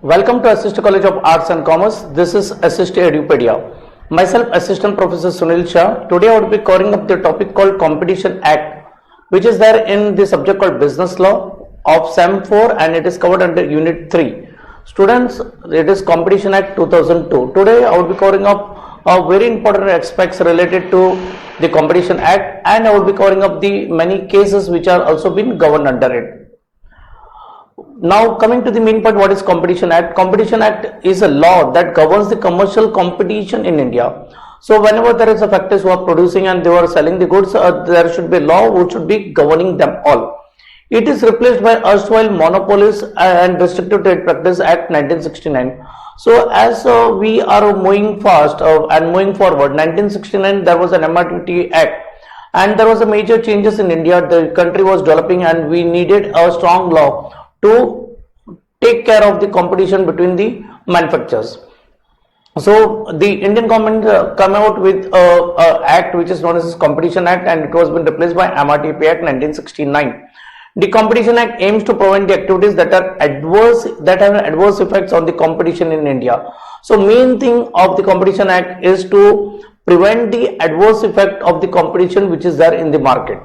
Welcome to Assist College of Arts and Commerce. This is Assist Edupedia. Myself, Assistant Professor Sunil Shah. Today I would be covering up the topic called Competition Act, which is there in the subject called Business Law of SEM 4 and it is covered under Unit 3. Students, it is Competition Act 2002. Today I would be covering up very important aspects related to the Competition Act, and I would be covering up the many cases which are also been governed under it. Now coming to the main part, what is Competition Act? Competition Act is a law that governs the commercial competition in India. So whenever there is a factors who are producing and they are selling the goods, there should be a law which should be governing them all. It is replaced by erstwhile Monopolies and Restrictive Trade Practice Act 1969. So as we are moving fast and moving forward, 1969 there was an MRTT Act and there was a major changes in India. The country was developing and we needed a strong law to take care of the competition between the manufacturers. So the Indian government come out with a act which is known as Competition Act, and it was been replaced by MRTP Act 1969. The Competition Act aims to prevent the activities that have adverse effects on the competition in India. So main thing of the Competition Act is to prevent the adverse effect of the competition which is there in the market.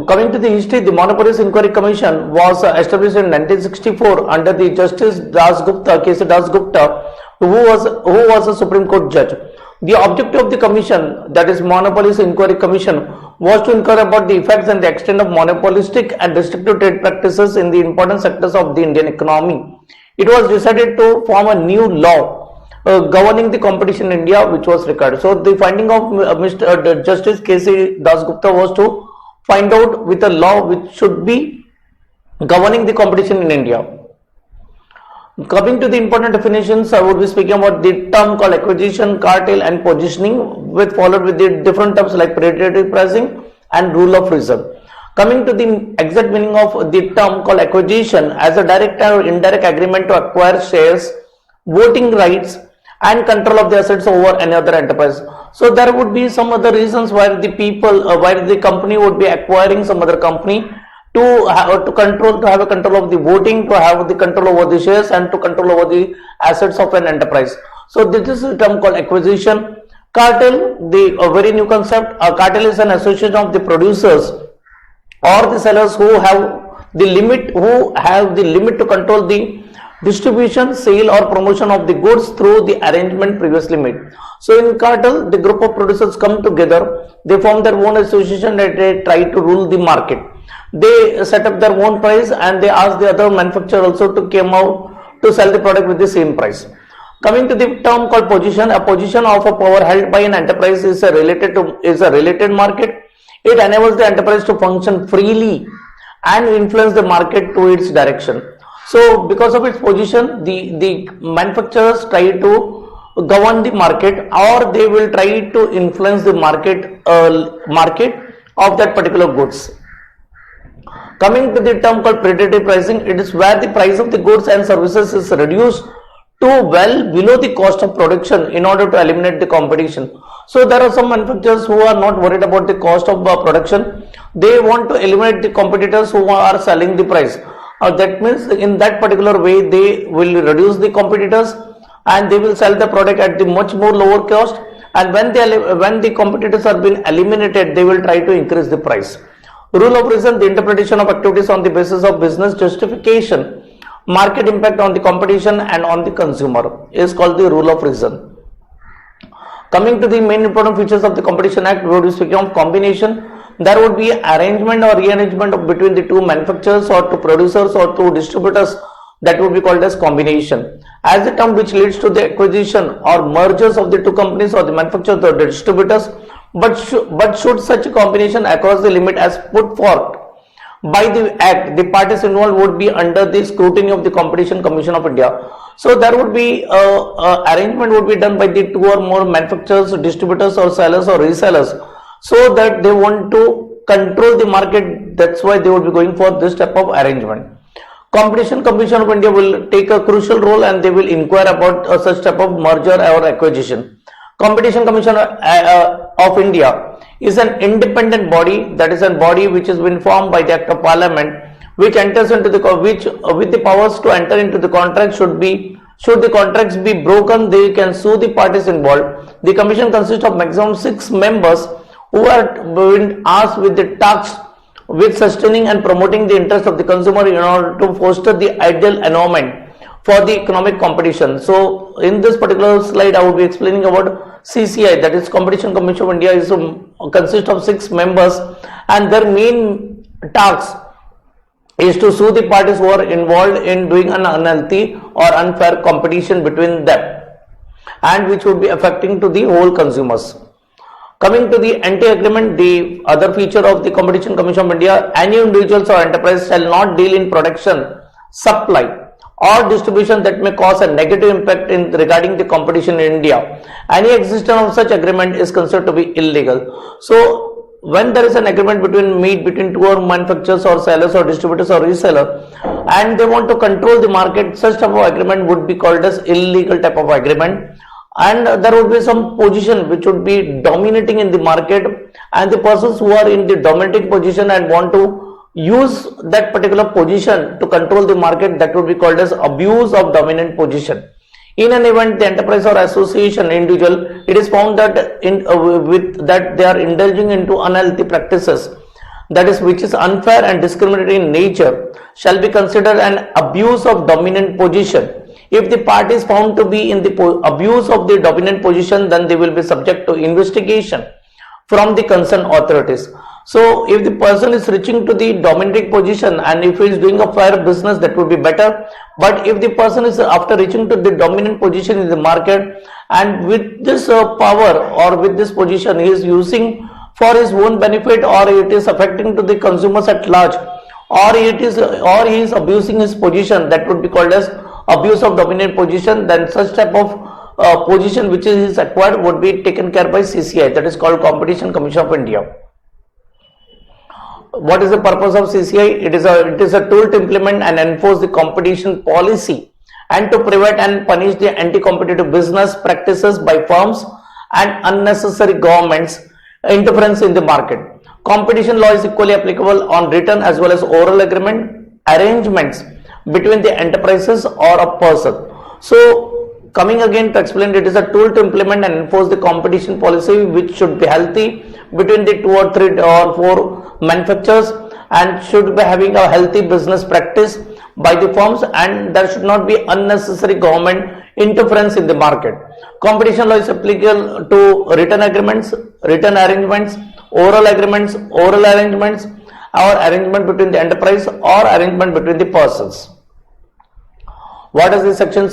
Coming to the history, the Monopolies Inquiry Commission was established in 1964 under the Justice Dasgupta, K.C. Dasgupta, who was a Supreme Court judge. The objective of the commission, that is Monopolies Inquiry Commission, was to inquire about the effects and the extent of monopolistic and restrictive trade practices in the important sectors of the Indian economy. It was decided to form a new law governing the competition in India, which was required. So the finding of Mr. Justice K.C. Dasgupta was to find out with a law which should be governing the competition in India. Coming to the important definitions, I would be speaking about the term called acquisition, cartel and positioning, followed with the different terms like predatory pricing and rule of reason. Coming to the exact meaning of the term called acquisition, as a direct or indirect agreement to acquire shares, voting rights and control of the assets over another enterprise. So there would be some other reasons why the people, why the company would be acquiring some other company to have a control of the voting, to have the control over the shares and to control over the assets of an enterprise. So this is a term called acquisition. Cartel, a very new concept. A cartel is an association of the producers or the sellers who have the limit to control the distribution, sale or promotion of the goods through the arrangement previously made. So in cartel, the group of producers come together, they form their own association and they try to rule the market. They set up their own price and they ask the other manufacturer also to come out to sell the product with the same price. Coming to the term called position, a position of a power held by an enterprise is a related market. It enables the enterprise to function freely and influence the market to its direction. So because of its position, the manufacturers try to govern the market, or they will try to influence the market of that particular goods. Coming to the term called predatory pricing, it is where the price of the goods and services is reduced to well below the cost of production in order to eliminate the competition. So there are some manufacturers who are not worried about the cost of production. They want to eliminate the competitors who are selling the price. That means in that particular way they will reduce the competitors and they will sell the product at the much more lower cost, and when the competitors are being eliminated, they will try to increase the price. Rule of reason, the interpretation of activities on the basis of business justification, market impact on the competition and on the consumer, is called the rule of reason. Coming to the main important features of the Competition Act, we will be speaking of combination. There would be arrangement or rearrangement between the two manufacturers or two producers or two distributors, that would be called as combination. As the term which leads to the acquisition or mergers of the two companies or the manufacturers or the distributors, but should such a combination across the limit as put forth by the Act, the parties involved would be under the scrutiny of the Competition Commission of India. So there would be arrangement would be done by the two or more manufacturers, distributors or sellers or resellers, so that they want to control the market. That's why they would be going for this type of arrangement. Competition Commission of India will take a crucial role and they will inquire about such type of merger or acquisition. Competition Commission of India is an independent body, that is a body which has been formed by the Act of Parliament, which enters into the which with the powers to enter into the contract should the contracts be broken, they can sue the parties involved. The commission consists of maximum 6 members who are being asked with the tasks with sustaining and promoting the interest of the consumer in order to foster the ideal environment for the economic competition. So in this particular slide I will be explaining about CCI, that is Competition Commission of India, is consists of 6 members, and their main task is to sue the parties who are involved in doing an unhealthy or unfair competition between them, and which would be affecting to the whole consumers. Coming to the anti-agreement, the other feature of the Competition Commission of India, any individuals or enterprise shall not deal in production, supply or distribution that may cause a negative impact in regarding the competition in India. Any existence of such agreement is considered to be illegal. So when there is an agreement between two or manufacturers or sellers or distributors or reseller, and they want to control the market, such type of agreement would be called as illegal type of agreement. And there would be some position which would be dominating in the market, and the persons who are in the dominating position and want to use that particular position to control the market, that would be called as abuse of dominant position. In an event, the enterprise or association individual, it is found that with that they are indulging into unhealthy practices, that is which is unfair and discriminatory in nature, shall be considered an abuse of dominant position. If the party is found to be in the abuse of the dominant position, then they will be subject to investigation from the concerned authorities. So if the person is reaching to the dominating position and if he is doing a fair business, that would be better. But if the person is after reaching to the dominant position in the market, and with this power or with this position he is using for his own benefit, or it is affecting to the consumers at large, or he is abusing his position, that would be called as abuse of dominant position. Then such type of position which is acquired would be taken care by CCI, that is called Competition Commission of India. What is the purpose of CCI? It is a tool to implement and enforce the competition policy and to prevent and punish the anti-competitive business practices by firms and unnecessary government's interference in the market. Competition law is equally applicable on written as well as oral arrangements between the enterprises or a person. So coming again to explain, it is a tool to implement and enforce the competition policy which should be healthy between the 2 or 3 or 4 manufacturers, and should be having a healthy business practice by the firms, and there should not be unnecessary government interference in the market. Competition law is applicable to written agreements, written arrangements, oral arrangements, or arrangement between the enterprise or arrangement between the persons. What is the section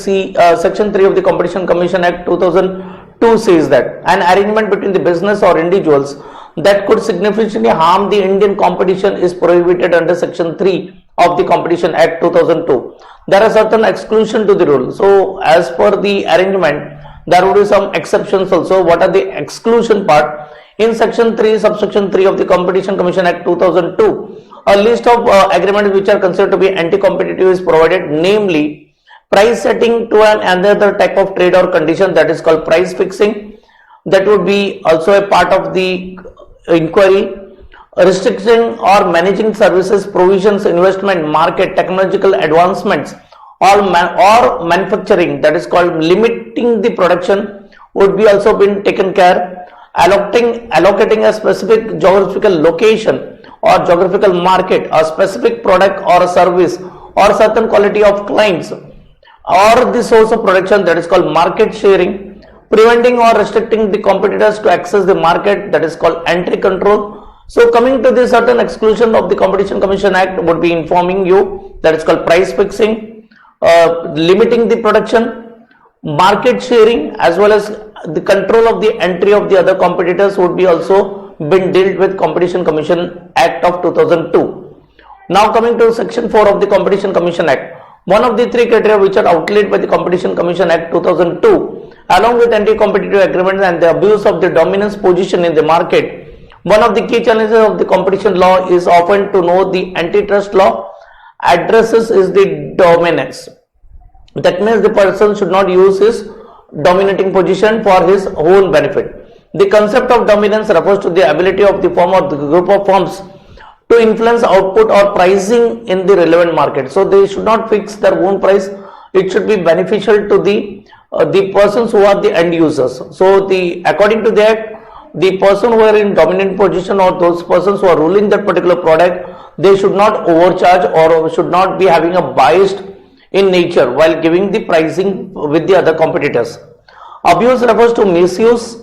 3 of the Competition Commission Act 2002 says that an arrangement between the business or individuals that could significantly harm the Indian competition is prohibited under section 3 of the Competition Act 2002. There are certain exclusions to the rule. So as per the arrangement, there will be some exceptions also. What are the exclusion part? In section 3, subsection 3 of the Competition Commission Act 2002, a list of agreements which are considered to be anti-competitive is provided, namely price setting to another type of trade or condition, that is called price fixing. That would be also a part of the inquiry. Restriction or managing services, provisions, investment, market, technological advancements, or manufacturing, that is called limiting the production, would be also been taken care. Allocating a specific geographical location or geographical market, a specific product or a service, or certain quality of clients, or the source of production, that is called market sharing. Preventing or restricting the competitors to access the market, that is called entry control. So coming to the certain exclusion of the Competition Commission Act would be informing you, that is called price fixing, limiting the production, market sharing, as well as the control of the entry of the other competitors would be also been dealt with Competition Commission Act of 2002. Now coming to section 4 of the Competition Commission Act. One of the 3 criteria which are outlined by the Competition Commission Act 2002, along with anti-competitive agreements and the abuse of the dominance position in the market, one of the key challenges of the competition law is often to know the antitrust law addresses is the dominance. That means the person should not use his dominating position for his own benefit. The concept of dominance refers to the ability of the firm or the group of firms to influence output or pricing in the relevant market. So they should not fix their own price. It should be beneficial to the persons who are the end users. So according to that, the person who are in dominant position or those persons who are ruling that particular product, they should not overcharge or should not be having a bias in nature while giving the pricing with the other competitors. Abuse refers to misuse,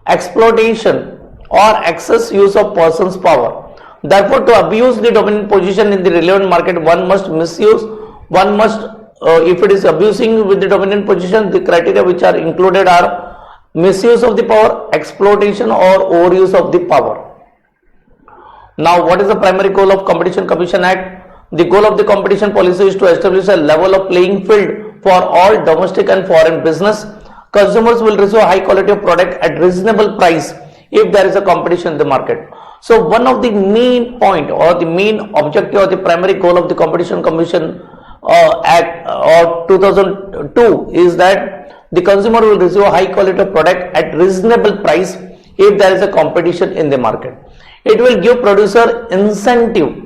exploitation or excess use of person's power. Therefore, to abuse the dominant position in the relevant market, one must misuse, one must, if it is abusing with the dominant position, the criteria which are included are misuse of the power, exploitation or overuse of the power. Now, what is the primary goal of Competition Commission Act? The goal of the competition policy is to establish a level of playing field for all domestic and foreign business. Consumers will receive a high quality of product at reasonable price if there is a competition in the market. So one of the main point or the main objective or the primary goal of the Competition Commission Act or 2002 is that the consumer will receive a high quality of product at reasonable price if there is a competition in the market. It will give producer incentive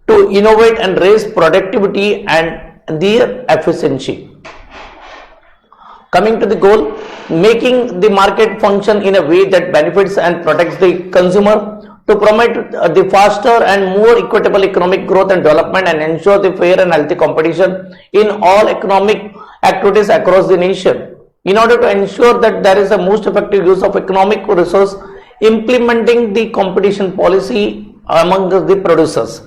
to innovate and raise productivity and their efficiency. Coming to the goal, making the market function in a way that benefits and protects the consumer, to promote the faster and more equitable economic growth and development and ensure the fair and healthy competition in all economic activities across the nation. In order to ensure that there is a most effective use of economic resource, implementing the competition policy among the producers.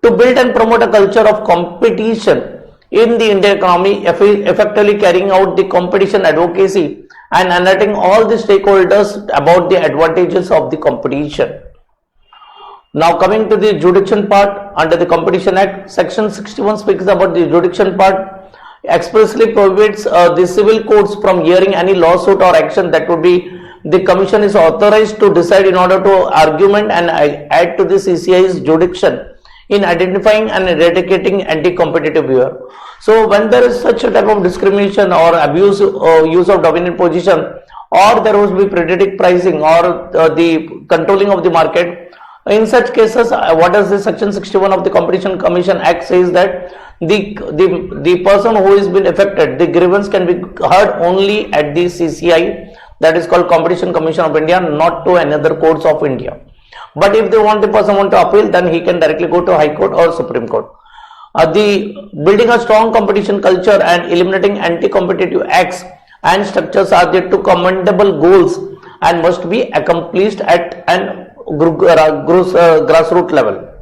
To build and promote a culture of competition in the Indian economy, effectively carrying out the competition advocacy and alerting all the stakeholders about the advantages of the competition. Now coming to the jurisdiction part under the Competition Act, Section 61 speaks about the jurisdiction part, expressly prohibits the civil courts from hearing any lawsuit or action that would be the Commission is authorized to decide in order to argument and add to the CCI's jurisdiction in identifying and eradicating anti-competitive behavior. So when there is such a type of discrimination or abuse or use of dominant position, or there will be predatory pricing or the controlling of the market, in such cases, what does the Section 61 of the Competition Commission Act says that the person who has been affected, the grievance can be heard only at the CCI, that is called Competition Commission of India, not to another courts of India. But if they want the person want to appeal, then he can directly go to High Court or Supreme Court. The building a strong competition culture and eliminating anti-competitive acts and structures are the two commendable goals and must be accomplished at an grassroots level.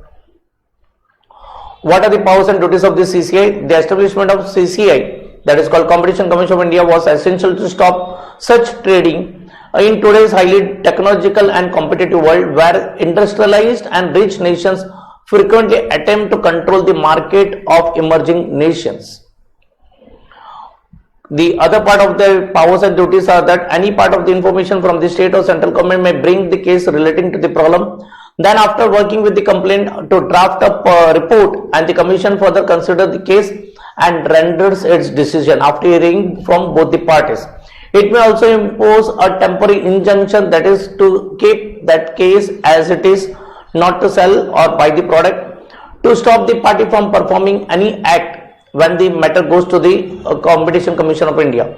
What are the powers and duties of the CCI? The establishment of CCI, that is called Competition Commission of India, was essential to stop such trading in today's highly technological and competitive world where industrialized and rich nations frequently attempt to control the market of emerging nations. The other part of the powers and duties are that any part of the information from the state or central government may bring the case relating to the problem. Then after working with the complainant to draft up a report, and the commission further consider the case and renders its decision after hearing from both the parties. It may also impose a temporary injunction, that is to keep that case as it is, not to sell or buy the product, to stop the party from performing any act when the matter goes to the Competition Commission of India.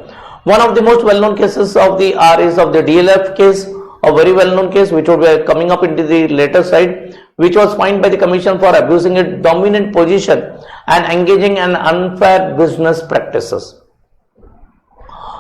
One of the most well-known cases of the is of the DLF case, a very well-known case which would be coming up into the later side, which was fined by the Commission for abusing its dominant position and engaging in unfair business practices.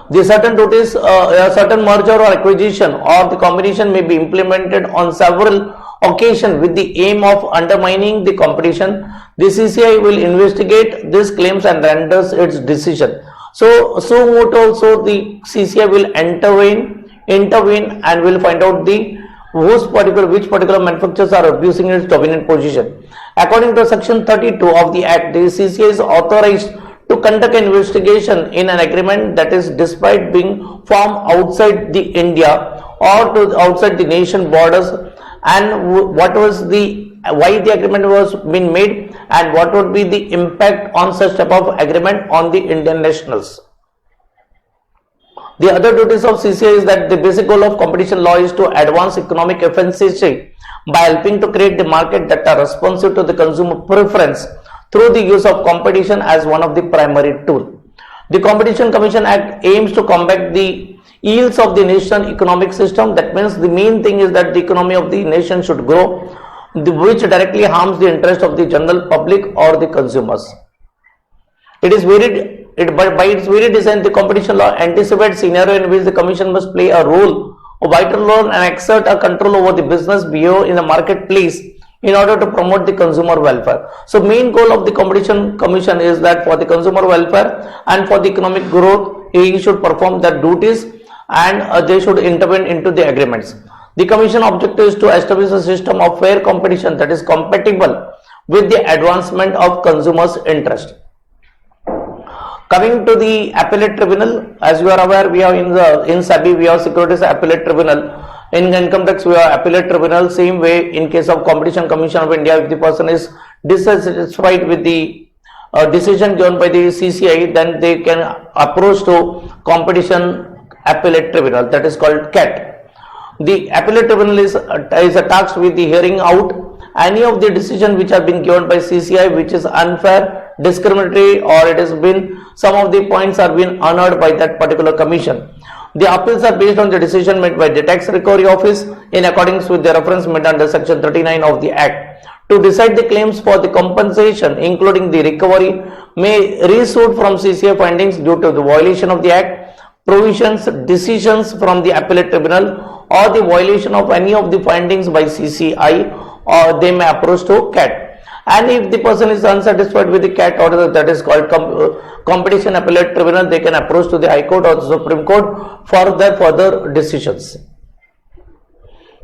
The certain duties, a certain merger or acquisition or the combination may be implemented on several occasions with the aim of undermining the competition. The CCI will investigate these claims and renders its decision. So also the CCI will intervene and will find out which particular manufacturers are abusing its dominant position. According to Section 32 of the Act, the CCI is authorized to conduct an investigation in an agreement that is despite being formed outside the India or outside the nation borders, and why the agreement was being made and what would be the impact on such type of agreement on the Indian nationals. The other duties of CCI is that the basic goal of competition law is to advance economic efficiency by helping to create the market that are responsive to the consumer preference through the use of competition as one of the primary tool. The Competition Commission Act aims to combat the ills of the nation economic system. That means the main thing is that the economy of the nation should grow, which directly harms the interest of the general public or the consumers. By its very design, the competition law anticipates scenario in which the commission must play a vital role and exert a control over the business behavior in the marketplace in order to promote the consumer welfare. So main goal of the Competition Commission is that for the consumer welfare and for the economic growth, he should perform their duties and they should intervene into the agreements. The Commission objective is to establish a system of fair competition that is compatible with the advancement of consumers' interest. Coming to the appellate tribunal, as you are aware, we have in SEBI we have Securities Appellate Tribunal. In income tax we have appellate tribunal. Same way in case of Competition Commission of India, if the person is dissatisfied with the decision given by the CCI, then they can approach to Competition Appellate Tribunal, that is called CAT. The appellate tribunal is tasked with the hearing out any of the decision which have been given by CCI which is unfair, discriminatory, or it has been some of the points are being honored by that particular commission. The appeals are based on the decision made by the tax recovery office in accordance with the reference made under section 39 of the act. To decide the claims for the compensation including the recovery may re-suit from CCI findings due to the violation of the act, provisions, decisions from the appellate tribunal, or the violation of any of the findings by CCI, or they may approach to CAT. And if the person is unsatisfied with the CAT order, that is called Competition Appellate Tribunal, they can approach to the High Court or the Supreme Court for their further decisions.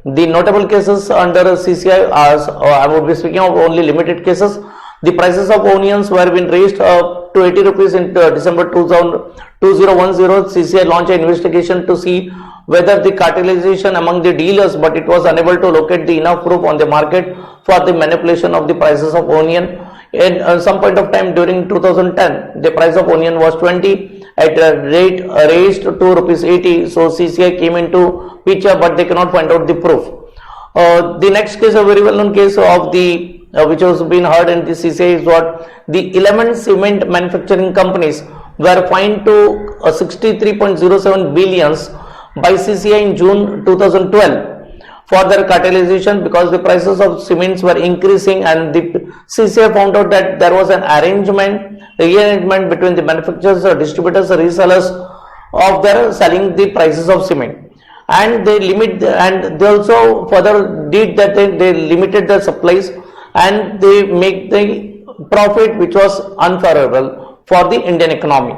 The notable cases under CCI, as I would be speaking of only limited cases. The prices of onions were been raised to 80 rupees in December 2010. CCI launched an investigation to see whether the cartelization among the dealers, but it was unable to locate the enough proof on the market for the manipulation of the prices of onion. In some point of time during 2010, the price of onion was 20 at a rate raised to rupees 80. So CCI came into picture, but they cannot find out the proof. The next case, a very well-known case of the which was being heard in the CCI is what the 11 cement manufacturing companies were fined to 63.07 billions by CCI in June 2012 for their cartelization because the prices of cements were increasing, and the CCI found out that there was an rearrangement between the manufacturers, distributors, resellers of their selling the prices of cement, and they also further did that they limited the supplies and they make the profit which was unfavorable for the Indian economy.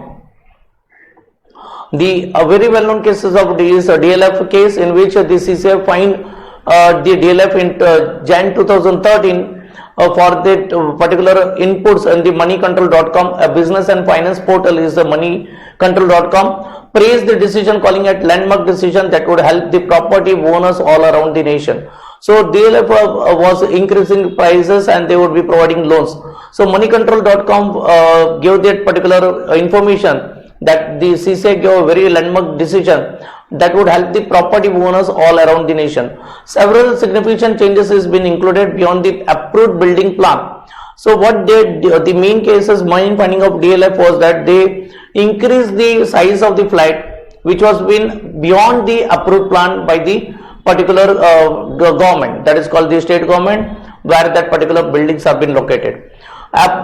The very well-known cases of this DLF case, in which the CCI fined the DLF in Jan 2013 for the particular inputs in the moneycontrol.com, a business and finance portal is the moneycontrol.com, praised the decision, calling it landmark decision that would help the property owners all around the nation. So DLF was increasing prices and they would be providing loans. So moneycontrol.com gave that particular information that the CCI gave a very landmark decision that would help the property owners all around the nation. Several significant changes has been included beyond the approved building plan. So what the main cases main finding of DLF was that they increased the size of the flat which was been beyond the approved plan by the particular government, that is called the state government, where that particular buildings have been located.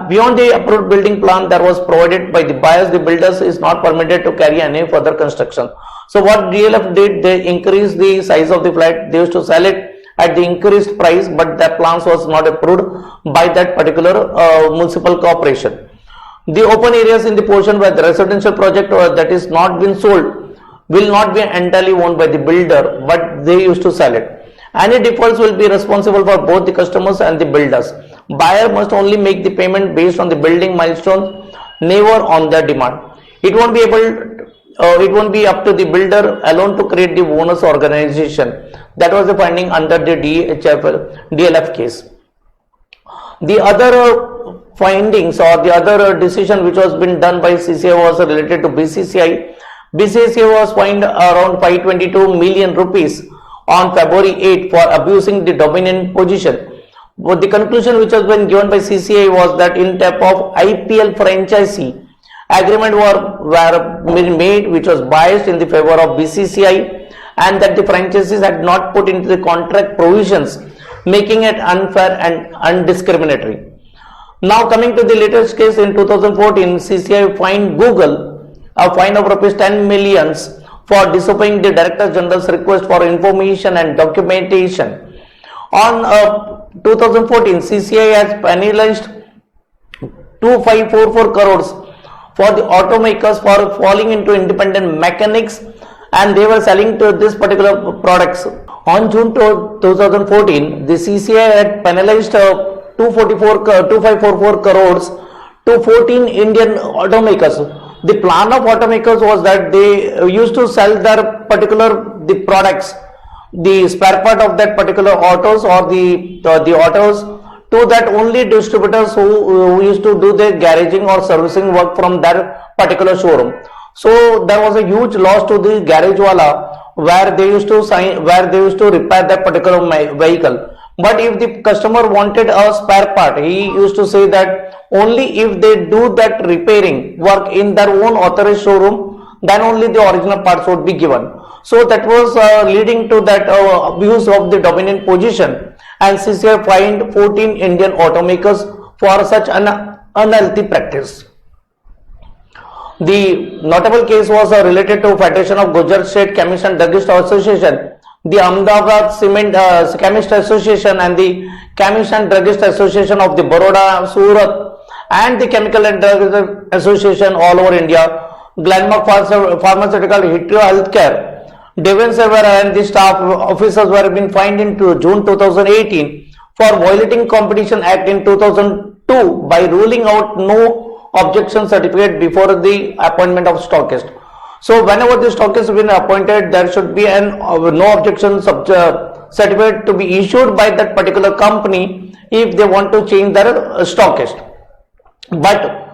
Beyond the approved building plan that was provided by the buyers, the builders is not permitted to carry any further construction. So what DLF did, they increased the size of the flat. They used to sell it at the increased price, but that plans was not approved by that particular municipal corporation. The open areas in the portion where the residential project that is not been sold will not be entirely owned by the builder, but they used to sell it. Any defaults will be responsible for both the customers and the builders. Buyer must only make the payment based on the building milestone, never on their demand. It won't be up to the builder alone to create the owners organization. That was the finding under the DLF case. The other findings or the other decision which was been done by CCI was related to BCCI. BCCI was fined around 522 million rupees on February 8 for abusing the dominant position. But the conclusion which has been given by CCI was that in type of IPL franchisee agreement were made which was biased in the favor of BCCI, and that the franchisees had not put into the contract provisions making it unfair and undiscriminatory. Now coming to the latest case, in 2014 CCI fined Google a fine of rupees 10 millions for disobeying the Director General's request for information and documentation. On 2014 CCI has penalized 2544 crores for the automakers for falling into independent mechanics, and they were selling to this particular products. On June 2014, the CCI had penalized 2544 crores to 14 Indian automakers. The plan of automakers was that they used to sell their the products, the spare part of that particular autos or the autos, to that only distributors who used to do their garaging or servicing work from that particular showroom. So there was a huge loss to the garage wala, where they used to repair that particular vehicle. But if the customer wanted a spare part, he used to say that only if they do that repairing work in their own authorized showroom, then only the original parts would be given. So that was leading to that abuse of the dominant position, and CCI fined 14 Indian automakers for such an unhealthy practice. The notable case was related to Federation of Gujarat State Chemist and Druggist Association, the Ahmedabad Cement Chemist Association, and the Chemist and Druggist Association of the Baroda, Surat, and the Chemical and Drug Association all over India, Glenmark Pharmaceutical, Hitrio Healthcare, Devon Server, and the staff officers were being fined in June 2018 for violating Competition Act in 2002 by ruling out no objection certificate before the appointment of stockist. So whenever the stockist has been appointed, there should be an no objection certificate to be issued by that particular company if they want to change their stockist. But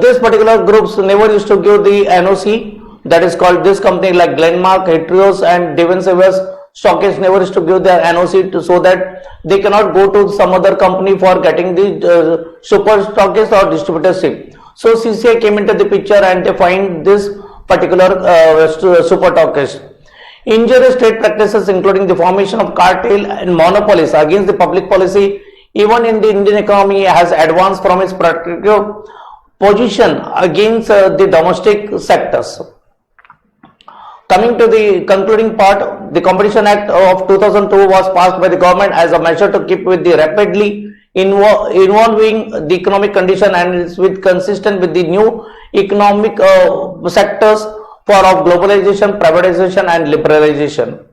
this particular groups never used to give the NOC. That is called, this company like Glenmark, Hitrios, and Devon Servers stockists never used to give their NOC so that they cannot go to some other company for getting the super stockist or distributorship. So CCI came into the picture and they fined this particular super stockist. Injurious trade practices including the formation of cartel and monopolies against the public policy even in the Indian economy has advanced from its protective position against the domestic sectors. Coming to the concluding part, the Competition Act of 2002 was passed by the government as a measure to keep with the rapidly evolving the economic condition, and is consistent with the new economic sectors of globalization, privatization, and liberalization.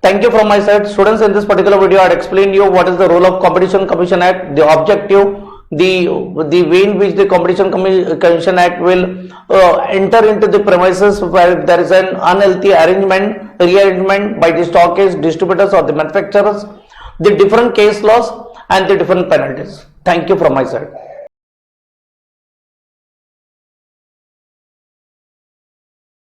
Thank you from my side. Students, in this particular video I had explained you what is the role of Competition Commission Act, the objective, the way in which the Competition Commission Act will enter into the premises where there is an unhealthy rearrangement by the stockists, distributors, or the manufacturers, the different case laws and the different penalties. Thank you from my side.